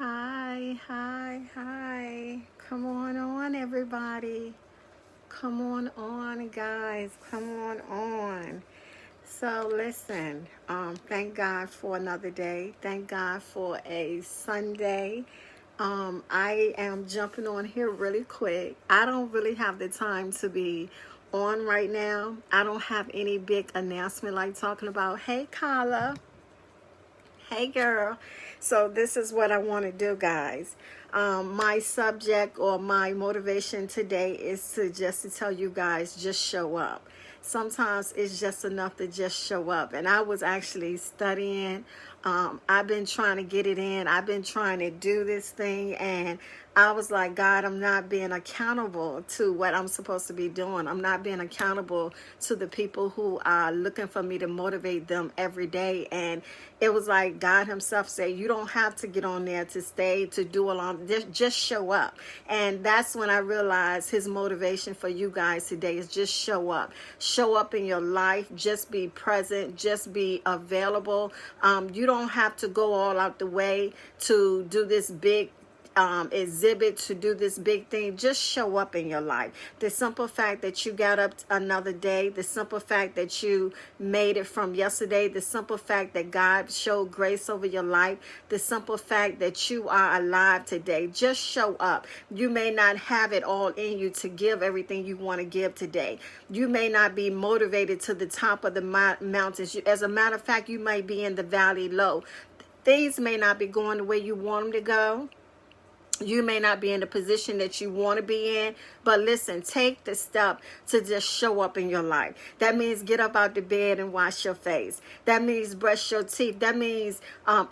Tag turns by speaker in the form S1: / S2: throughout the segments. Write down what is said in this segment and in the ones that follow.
S1: Hi, hi, hi. Come on, everybody. Come on, guys. Come on. So listen, thank God for another day. Thank God for a Sunday. I am jumping on here really quick. I don't really have the time to be on right now. I don't have any big announcement like talking about, hey, Carla. Hey girl. So this is what I want to do, guys. My subject or my motivation today is to tell you guys, just show up. Sometimes it's just enough to just show up. And I was actually studying. I've been trying to get it in. I've been trying to do this thing, and I was like, God, I'm not being accountable to what I'm supposed to be doing. I'm not being accountable to the people who are looking for me to motivate them every day. And it was like God himself said, you don't have to get on there to stay, to do along, just show up. And that's when I realized his motivation for you guys today is just show up. Show up in your life. Just be present. Just be available. You don't have to go all out the way to do this big exhibit, to do this big thing. Just show up in your life. The simple fact that you got up another day, the simple fact that you made it from yesterday, the simple fact that God showed grace over your life, the simple fact that you are alive today. Just show up. You may not have it all in you to give everything you want to give today. You may not be motivated to the top of the mountains. As a matter of fact, you may be in the valley low. Things may not be going the way you want them to go. You may not be in the position that you want to be in, but listen, take the step to just show up in your life. That means get up out the bed and wash your face. That means brush your teeth. That means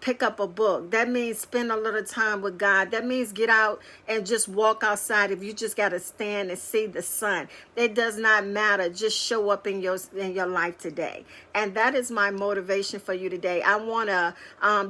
S1: pick up a book. That means spend a little time with God. That means get out and just walk outside if you just got to stand and see the sun. It does not matter. Just show up in your life today. And that is my motivation for you today. I want to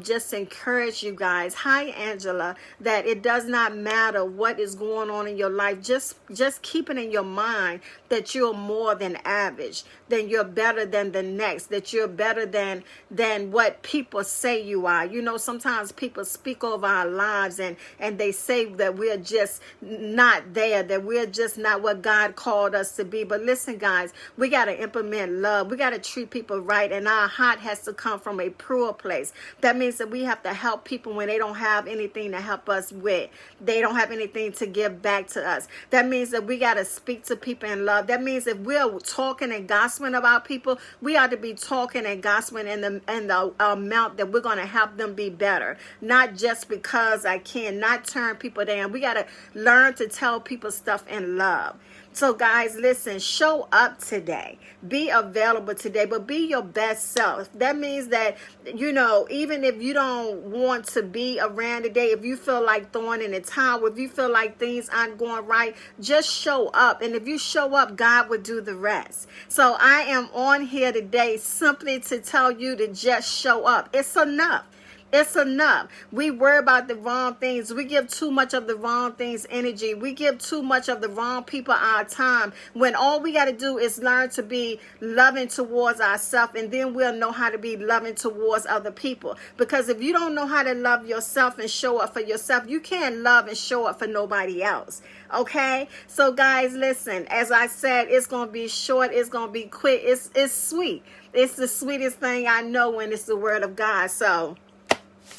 S1: just encourage you guys. Hi, Angela. That it does not matter what is going on in your life. Just keep it in your mind that you're more than average, that you're better than the next, that you're better than what people say you are. You know, sometimes people speak over our lives and they say that we're just not there, that we're just not what God called us to be. But listen, guys, we got to implement love. We got to treat people right, and our heart has to come from a pure place. That means that we have to help people when they don't have anything to help us with. They don't have anything to give back to us. That means that we got to speak to people in love. That means if we're talking and gossiping about people, we ought to be talking and gossiping in the amount that we're going to help them be better. Not just because I can, not turn people down. We got to learn to tell people stuff in love. So guys, listen, show up today. Be available today, but be your best self. That means that, you know, even if you don't want to be around today, if you feel like throwing in the towel, if you feel like things aren't going right, just show up. And if you show up, God will do the rest. So I am on here today simply to tell you to just show up. It's enough. It's enough. We worry about the wrong things. We give too much of the wrong things energy. We give too much of the wrong people our time, when all we got to do is learn to be loving towards ourselves, and then we'll know how to be loving towards other people. Because if you don't know how to love yourself and show up for yourself, you can't love and show up for nobody else. Okay? So guys, listen, as I said, it's going to be short. It's going to be quick. It's sweet. It's the sweetest thing I know when it's the word of God. So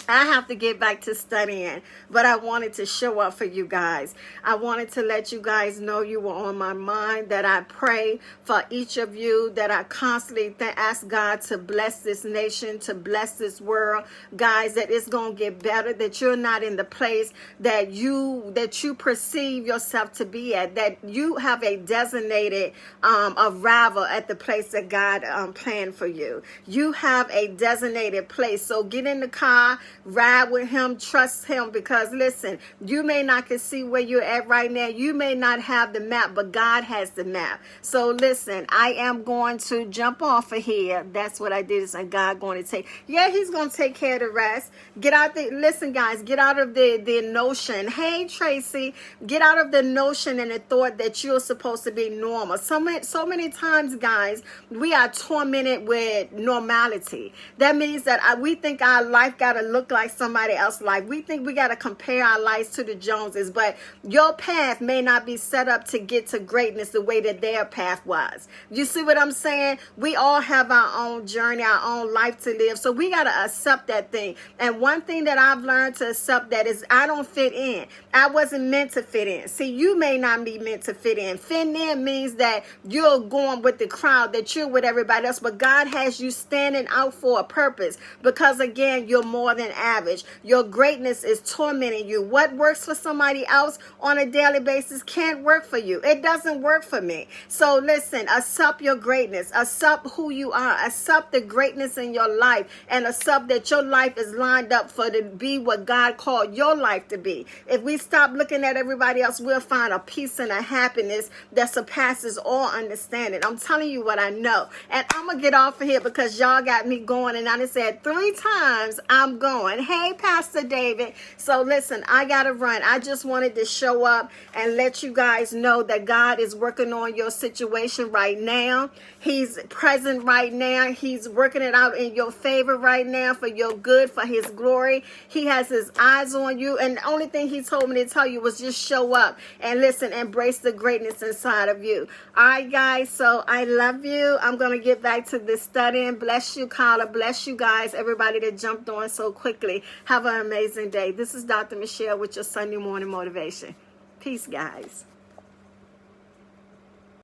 S1: I have to get back to studying, but I wanted to show up for you guys. I wanted to let you guys know you were on my mind, that I pray for each of you, that I constantly ask God to bless this nation, to bless this world. Guys, that it's going to get better, that you're not in the place that you perceive yourself to be at, that you have a designated arrival at the place that God planned for you. You have a designated place. So get in the car, ride with him, trust him, because listen, you may not can see where you're at right now. You may not have the map, but God has the map. So listen, I am going to jump off of here. That's what I did, is God going to take, he's going to take care of the rest. Listen guys, get out of the notion. Hey Tracy, get out of the notion and the thought that you're supposed to be normal. So many times, guys, we are tormented with normality. That means that we think our life got to look like somebody else's life. We think we got to compare our lives to the Joneses, but your path may not be set up to get to greatness the way that their path was. You see what I'm saying? We all have our own journey, our own life to live. So we got to accept that thing. And one thing that I've learned to accept that is I don't fit in. I wasn't meant to fit in. See, you may not be meant to fit in. Fitting in means that you're going with the crowd, that you're with everybody else, but God has you standing out for a purpose, because again, you're more than average. Your greatness is tormenting you. What works for somebody else on a daily basis can't work for you. It doesn't work for me. So listen, accept your greatness, accept who you are, accept the greatness in your life, and accept that your life is lined up for to be what God called your life to be. If we stop looking at everybody else, we'll find a peace and a happiness that surpasses all understanding. I'm telling you what I know. And I'm going to get off of here because y'all got me going. And I done said 3 times I'm going. Hey, Pastor David. So listen, I got to run. I just wanted to show up and let you guys know that God is working on your situation right now. He's present right now. He's working it out in your favor right now for your good, for his glory. He has his eyes on you. And the only thing he told me to tell you was just show up and listen, embrace the greatness inside of you. All right, guys. So I love you. I'm going to get back to this studying. Bless you, Carla. Bless you guys. Everybody that jumped on so quickly. Have an amazing day. This is Dr. Michelle with your Sunday morning motivation. Peace, guys.